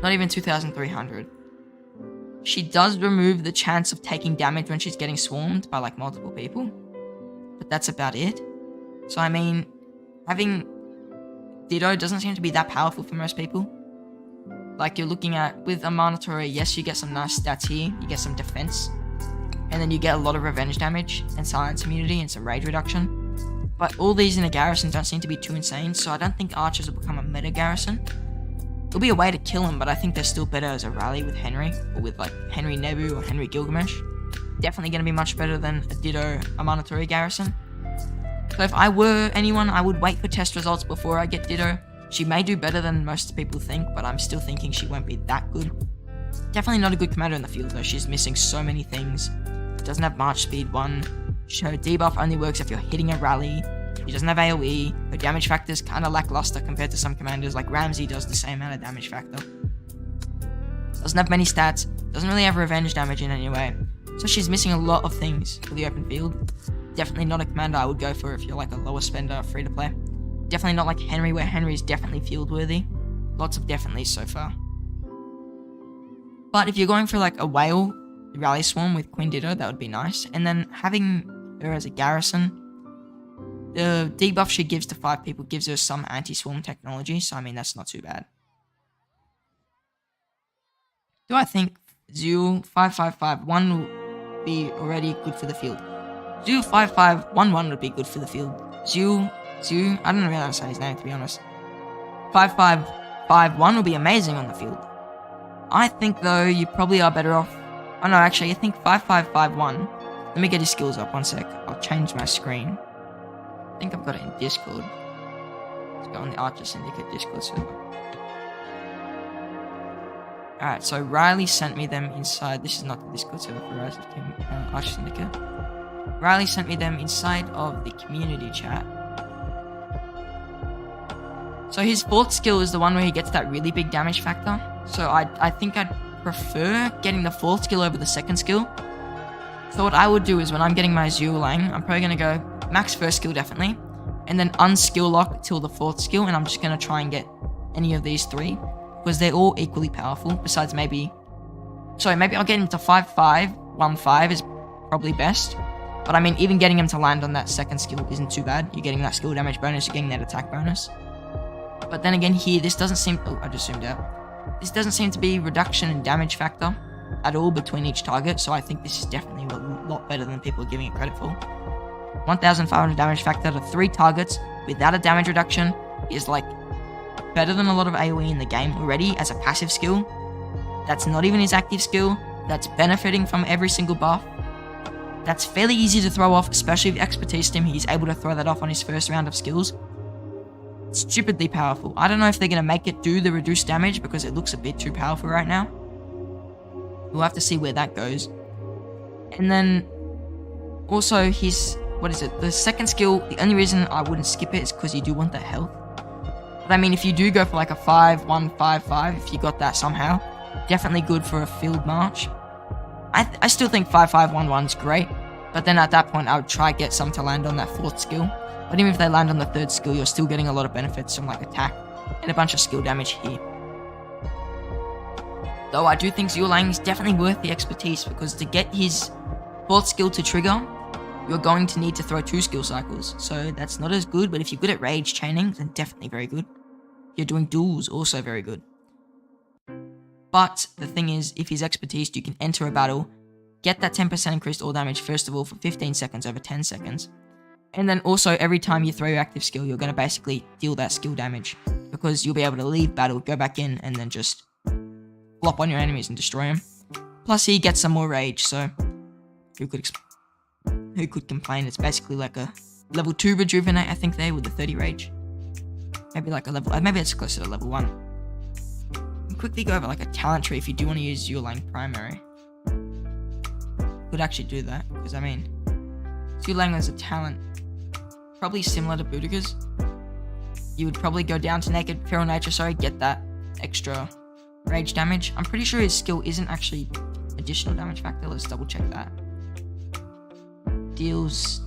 Not even 2,300. She does remove the chance of taking damage when she's getting swarmed by like multiple people. But that's about it. So I mean, having Dido doesn't seem to be that powerful for most people. Like you're looking at, with a Minotaur, yes, you get some nice stats here, you get some defense, and then you get a lot of revenge damage, and silence immunity, and some rage reduction. But all these in a garrison don't seem to be too insane, so I don't think archers will become a meta garrison. There'll be a way to kill them, but I think they're still better as a rally with Henry, or with like Henry Nebu or Henry Gilgamesh. Definitely going to be much better than a Dido, a Minotaur garrison. So if I were anyone, I would wait for test results before I get Dido. She may do better than most people think, but I'm still thinking she won't be that good. Definitely not a good commander in the field though, she's missing so many things. Doesn't have March Speed 1, her debuff only works if you're hitting a rally, she doesn't have AoE, her damage factor is kinda lackluster compared to some commanders, like Ramsey does the same amount of damage factor. Doesn't have many stats, doesn't really have revenge damage in any way, so she's missing a lot of things for the open field. Definitely not a commander I would go for if you're like a lower spender, free to play. Definitely not like Henry, where Henry is definitely field worthy. Lots of definitely so far. But if you're going for like a whale rally swarm with Queen Dido, that would be nice. And then having her as a garrison, the debuff she gives to 5 people gives her some anti-swarm technology, so I mean that's not too bad. Do I think Zhuge 5551 will be already good for the field? Zhuge 5511 would be good for the field. Zhuge, I don't know how to say his name to be honest. 5551 will be amazing on the field. I think though you probably are better off. Oh no, actually I think 5551. Let me get his skills up 1 sec. I'll change my screen. I think I've got it in Discord. Let's go on the Archer Syndicate Discord server. Alright, so Riley sent me them inside. This is not the Discord server for Rise of King Archer Syndicate. Riley sent me them inside of the community chat. So his 4th skill is the one where he gets that really big damage factor. So I think I'd prefer getting the 4th skill over the 2nd skill. So what I would do is when I'm getting my Zhuge Liang, I'm probably going to go max 1st skill definitely, and then unskill lock till the 4th skill, and I'm just going to try and get any of these 3, because they're all equally powerful, besides maybe I'll get him to 5-5, 1-5 is probably best. But I mean, even getting him to land on that 2nd skill isn't too bad. You're getting that skill damage bonus, you're getting that attack bonus. But then again here, this doesn't seem... Oh, I just zoomed out. This doesn't seem to be reduction in damage factor at all between each target, so I think this is definitely a lot better than people are giving it credit for. 1,500 damage factor to 3 targets without a damage reduction is like better than a lot of AoE in the game already as a passive skill. That's not even his active skill. That's benefiting from every single buff. That's fairly easy to throw off, especially if expertise him. He's able to throw that off on his first round of skills. Stupidly powerful. I don't know if they're going to make it do the reduced damage because it looks a bit too powerful right now. We'll have to see where that goes. And then also his, the 2nd skill, the only reason I wouldn't skip it is because you do want that health. But I mean, if you do go for like a 5-1-5-5, if you got that somehow, definitely good for a field march. I still think 5-5-1-1 is great, but then at that point I would try get some to land on that 4th skill. But even if they land on the 3rd skill, you're still getting a lot of benefits from like attack and a bunch of skill damage here. Though I do think Zhuge Liang is definitely worth the expertise, because to get his 4th skill to trigger, you're going to need to throw 2 skill cycles. So that's not as good, but if you're good at rage chaining, then definitely very good. If you're doing duels, also very good. But the thing is, if he's expertise, you can enter a battle, get that 10% increased all damage first of all for 15 seconds over 10 seconds. And then also every time you throw your active skill, you're going to basically deal that skill damage, because you'll be able to leave battle, go back in, and then just flop on your enemies and destroy them. Plus he gets some more rage, so who could complain? It's basically like a level 2 rejuvenate, I think, there with the 30 rage. Maybe like a level, maybe it's closer to level 1. Quickly go over like a talent tree if you do want to use Zhuge Liang primary. Could actually do that, because I mean, Zhuge Liang is a talent probably similar to Boudica's. You would probably go down to naked feral nature, get that extra rage damage. I'm pretty sure his skill isn't actually additional damage factor. Let's double check that. Deals...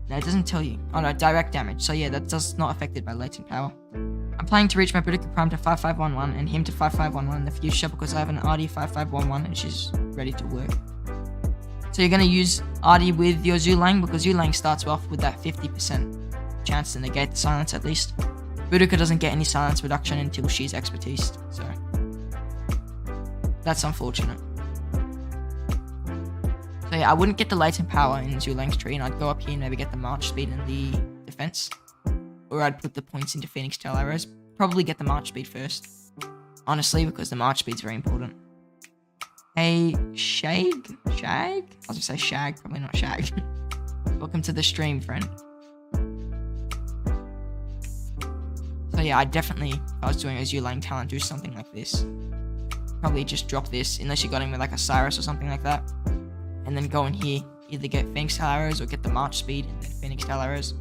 No, it doesn't tell you. Oh no, direct damage. So yeah, that's not affected by latent power. I'm planning to reach my Boudica Prime to 5511 and him to 5511 in the future, because I have an RD 5511 and she's ready to work. So you're going to use RD with your Zhuge Liang, because Zhuge Liang starts off with that 50% chance to negate the silence at least. Boudica doesn't get any silence reduction until she's expertised, so that's unfortunate. So yeah, I wouldn't get the latent power in Zhuge Liang's tree, and I'd go up here and maybe get the march speed and the defense. Or I'd put the points into Phoenix Tail Arrows. Probably get the march speed first, honestly, because the march speed's very important. Hey, Shag? I was gonna say Shag, probably not Shag. Welcome to the stream, friend. So yeah, I'd definitely, if I was doing a Zhuge Liang talent, do something like this. Probably just drop this, unless you got him with like a Cyrus or something like that. And then go in here, either get Phoenix Tail Arrows or get the march speed and then Phoenix Tail Arrows.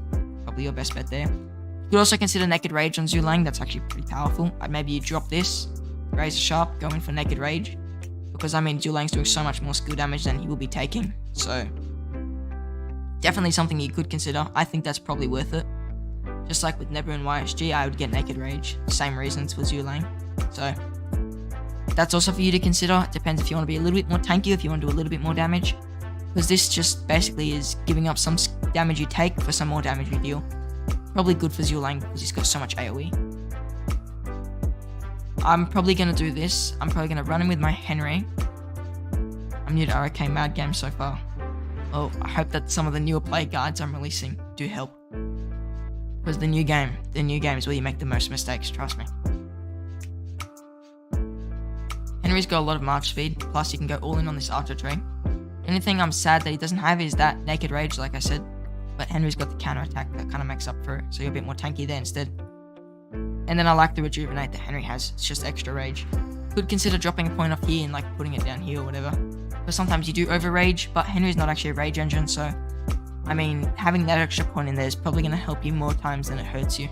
Probably your best bet there. You could also consider Naked Rage on Zhuge Liang, that's actually pretty powerful. Maybe you drop this, Razor Sharp, go in for Naked Rage. Because I mean, Zhuge Liang's doing so much more skill damage than he will be taking. So, definitely something you could consider. I think that's probably worth it. Just like with Nebu and YSG, I would get Naked Rage. Same reasons for Zhuge Liang. So, that's also for you to consider. It depends if you want to be a little bit more tanky, if you want to do a little bit more damage. Because this just basically is giving up some damage you take for some more damage you deal. Probably good for Zhuge Liang because he's got so much AoE. I'm probably going to do this. I'm probably going to run him with my Henry. I'm new to RK Mad Game so far. Oh, I hope that some of the newer play guides I'm releasing do help. Because the new game is where you make the most mistakes, trust me. Henry's got a lot of march speed, plus you can go all in on this Archer tree. The only thing I'm sad that he doesn't have is that Naked Rage, like I said. But Henry's got the counter attack that kind of makes up for it, so you're a bit more tanky there instead. And then I like the Rejuvenate that Henry has, it's just extra rage. Could consider dropping a point off here and like putting it down here or whatever. Because sometimes you do over rage, but Henry's not actually a rage engine, so I mean, having that extra point in there is probably going to help you more times than it hurts you.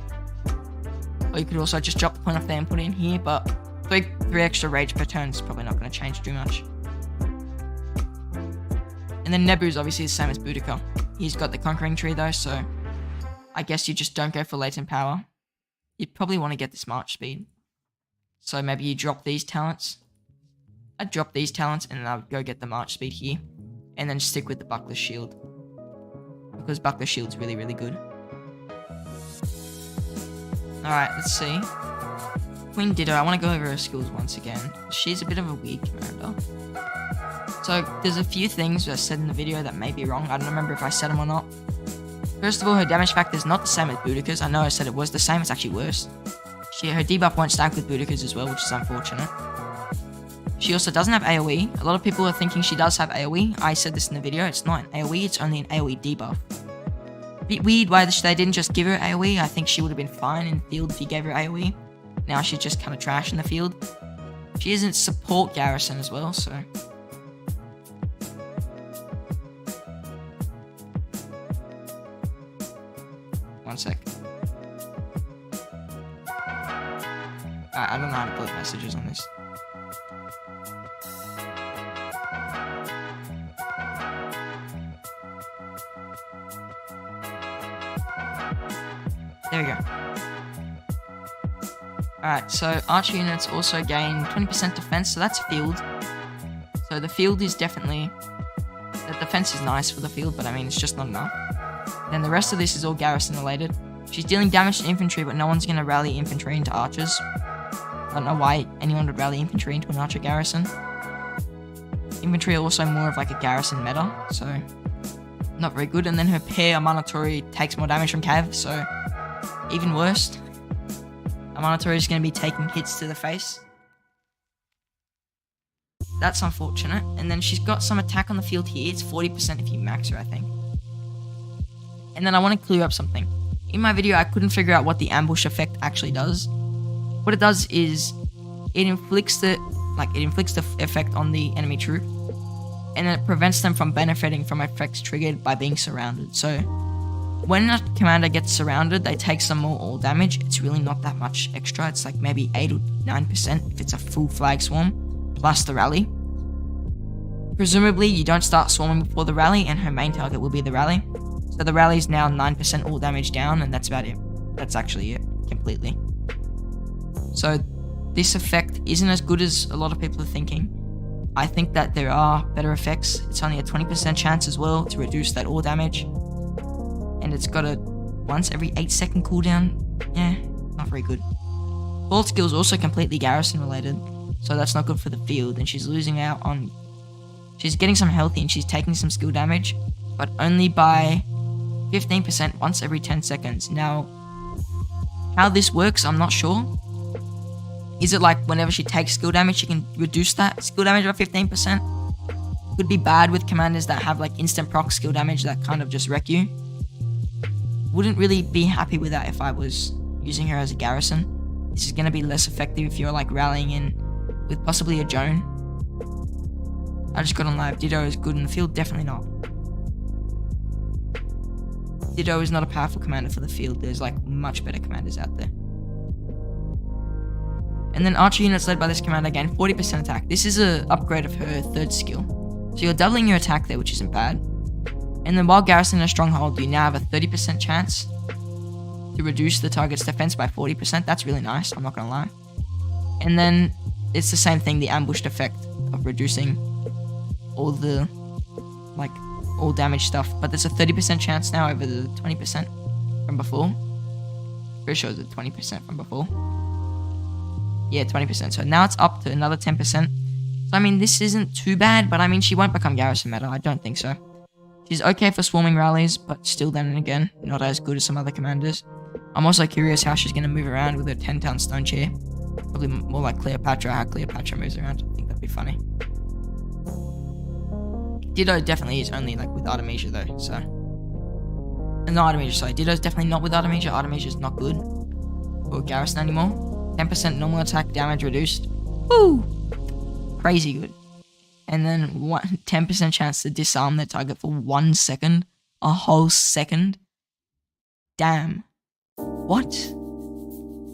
Or you could also just drop the point off there and put it in here, but 3 extra rage per turn is probably not going to change too much. And then Nebu is obviously the same as Boudica. He's got the Conquering Tree though, so I guess you just don't go for latent power. You'd probably want to get this March speed. So maybe you drop these talents. I'd drop these talents and then I would go get the March speed here. And then stick with the Buckler Shield. Because Buckler Shield's really, really good. Alright, let's see. Queen Dido, I want to go over her skills once again. She's a bit of a weak commander. So, there's a few things that I said in the video that may be wrong. I don't remember if I said them or not. First of all, her damage factor is not the same as Boudica's. I know I said it was the same, it's actually worse. Her debuff won't stack with Boudica's as well, which is unfortunate. She also doesn't have AoE. A lot of people are thinking she does have AoE. I said this in the video, it's not an AoE, it's only an AoE debuff. A bit weird why they didn't just give her AoE. I think she would have been fine in the field if you gave her AoE. Now she's just kind of trash in the field. She isn't support garrison as well, so... One sec. I don't know how to put messages on this. There we go. Alright, so archer units also gain 20% defense, so that's field. So the field is definitely... The defense is nice for the field, but I mean, it's just not enough. Then the rest of this is all garrison related. She's dealing damage to infantry, but no one's going to rally infantry into archers. I don't know why anyone would rally infantry into an archer garrison. Infantry are also more of like a garrison meta, so not very good. And then her pair, Amanatori, takes more damage from Cav, so even worse. Amanatori is going to be taking hits to the face. That's unfortunate. And then she's got some attack on the field here. It's 40% if you max her, I think. And then I want to clear up something. In my video, I couldn't figure out what the ambush effect actually does. What it does is it inflicts the effect on the enemy troop, and then it prevents them from benefiting from effects triggered by being surrounded. So when a commander gets surrounded, they take some more all damage. It's really not that much extra. It's like maybe 8 or 9% if it's a full flag swarm plus the rally. Presumably, you don't start swarming before the rally, and her main target will be the rally. So the rally is now 9% all damage down, and that's about it. That's actually it, completely. So this effect isn't as good as a lot of people are thinking. I think that there are better effects. It's only a 20% chance as well to reduce that all damage. And it's got a once every 8-second cooldown. Yeah, not very good. Vault skill is also completely garrison related, so that's not good for the field, and she's losing out on... She's getting some healthy and she's taking some skill damage, but only by 15% once every 10 seconds. Now, how this works, I'm not sure. Is it like whenever she takes skill damage, she can reduce that skill damage by 15%? Could be bad with commanders that have like instant proc skill damage that kind of just wreck you. Wouldn't really be happy with that if I was using her as a garrison. This is going to be less effective if you're like rallying in with possibly a Joan. I just got on live. Dido is good in the field? Definitely not. Dido is not a powerful commander for the field. There's like much better commanders out there. And then archer units led by this commander gain 40% attack. This is an upgrade of her third skill. So you're doubling your attack there, which isn't bad. And then while garrisoning a stronghold, you now have a 30% chance to reduce the target's defense by 40%. That's really nice, I'm not gonna lie. And then it's the same thing, the ambushed effect of reducing all the all damage stuff, but there's a 30% chance now over the 20% from before. Pretty sure it's 20% from before. Yeah, 20%. So now it's up to another 10%. So I mean, this isn't too bad, but I mean, she won't become garrison meta. I don't think so. She's okay for swarming rallies, but still then and again, not as good as some other commanders. I'm also curious how she's going to move around with her 10-ton stone chair. Probably more like Cleopatra, how Cleopatra moves around. I think that'd be funny. Dido definitely is only like with Artemisia though, so... No, Artemisia, sorry. Dido's definitely not with Artemisia. Artemisia's not good for garrison anymore. 10% normal attack damage reduced. Woo! Crazy good. and then 10% chance to disarm their target for 1 second. A whole second. Damn. What?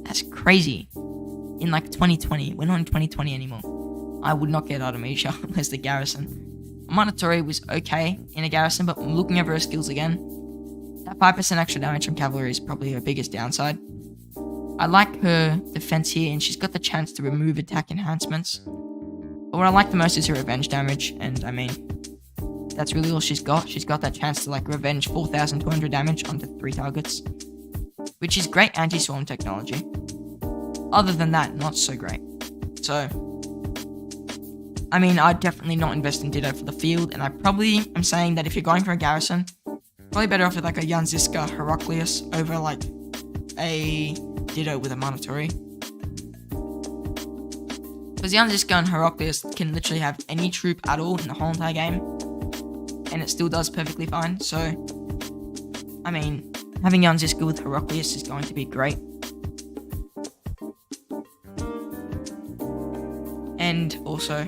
That's crazy. In like 2020. We're not in 2020 anymore. I would not get Artemisia unless the garrison. Amanitore was okay in a garrison, but looking over her skills again, that 5% extra damage from cavalry is probably her biggest downside. I like her defense here, and she's got the chance to remove attack enhancements. But what I like the most is her revenge damage, and I mean, that's really all she's got. She's got that chance to like revenge 4,200 damage onto 3 targets, which is great anti-swarm technology. Other than that, not so great. So, I mean, I'd definitely not invest in Dido for the field, and I probably am saying that if you're going for a garrison, probably better off with like a Yanziska Heraclius over like a Dido with a Amanitore. Because Yanziska and Heraclius can literally have any troop at all in the whole entire game, and it still does perfectly fine. So, I mean, having Yanziska with Heraclius is going to be great. And also,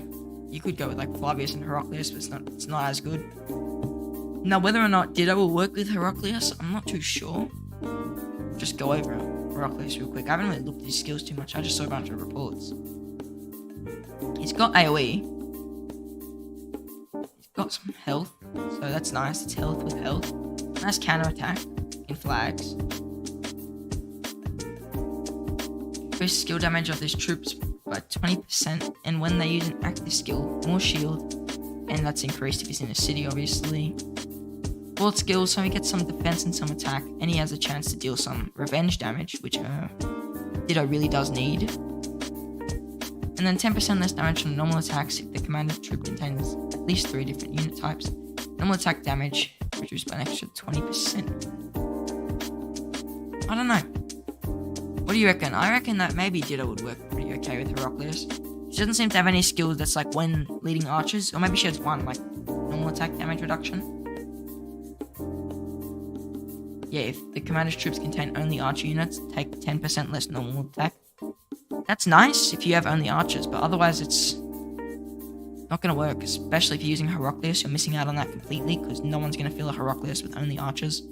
you could go with like Flavius and Heraclius, but it's not as good. Now, whether or not Dido will work with Heraclius, I'm not too sure. Just go over Heraclius real quick. I haven't really looked at his skills too much. I just saw a bunch of reports. He's got AoE. He's got some health, so that's nice. It's health with health. Nice counter attack in flags. Increase skill damage of these troops by 20%, and when they use an active skill, more shield, and that's increased if he's in a city, obviously. Board skills, so he gets some defense and some attack, and he has a chance to deal some revenge damage, which Dido really does need. And then 10% less damage from normal attacks if the commanded troop contains at least 3 different unit types. Normal attack damage reduced by an extra 20%. I don't know. What do you reckon? I reckon that maybe Dido would work pretty okay with Heraclius. She doesn't seem to have any skills that's like when leading archers, or maybe she has one, like normal attack damage reduction. Yeah, if the commander's troops contain only archer units, take 10% less normal attack. That's nice if you have only archers, but otherwise it's not going to work, especially if you're using Heraclius. You're missing out on that completely, because no one's going to feel a Heraclius with only archers.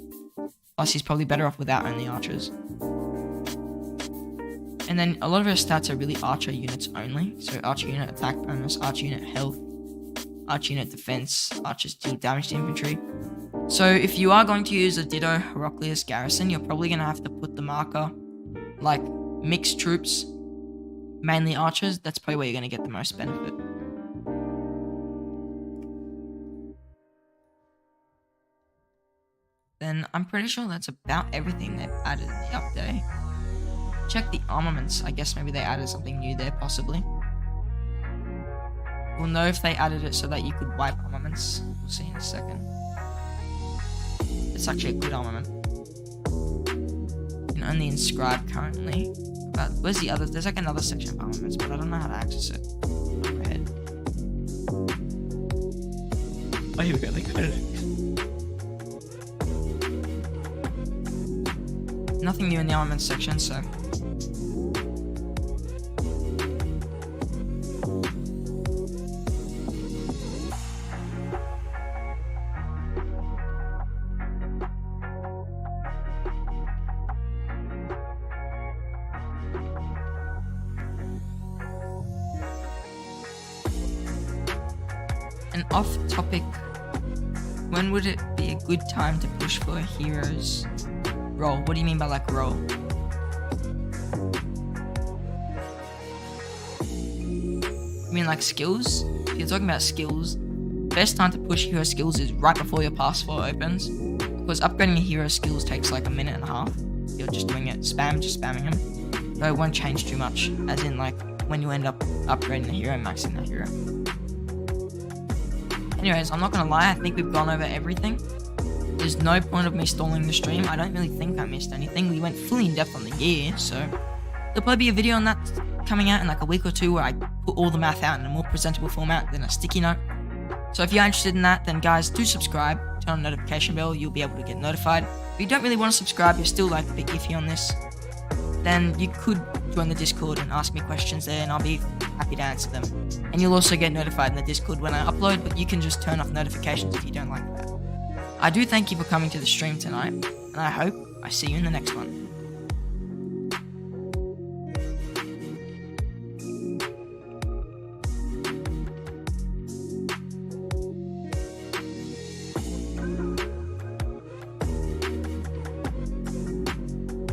Plus, he's probably better off without only archers. And then a lot of her stats are really archer units only. So archer unit attack bonus, archer unit health, archer unit defense, archers deal damage to infantry. So if you are going to use a Dido Heraclius garrison, you're probably going to have to put the marker like mixed troops, mainly archers. That's probably where you're going to get the most benefit. Then I'm pretty sure that's about everything they've added in the update. Check the armaments. I guess maybe they added something new there, possibly. We'll know if they added it so that you could wipe armaments. We'll see in a second. It's actually a good armament. You can only inscribe currently. But where's the others? There's like another section of armaments, but I don't know how to access it. Go ahead. Oh, here we go. They got it. Nothing new in the armaments section, so. And off topic, when would it be a good time to push for a hero's role? What do you mean by like role? You mean like skills? If you're talking about skills, best time to push hero skills is right before your pass 4 opens, because upgrading a hero skills takes like a minute and a half. You're just doing it just spamming him. So it won't change too much, as in like when you end up upgrading the hero and maxing that hero. Anyways, I'm not gonna lie, I think we've gone over everything. There's no point of me stalling the stream. I don't really think I missed anything. We went fully in depth on the gear, so there'll probably be a video on that coming out in like a week or two where I put all the math out in a more presentable format than a sticky note. So if you're interested in that, then guys, do subscribe, turn on the notification bell, you'll be able to get notified. If you don't really want to subscribe, you're still like a bit iffy on this, then you could join the Discord and ask me questions there, and I'll be happy to answer them. And you'll also get notified in the Discord when I upload, but you can just turn off notifications if you don't like that. I do thank you for coming to the stream tonight, and I hope I see you in the next one.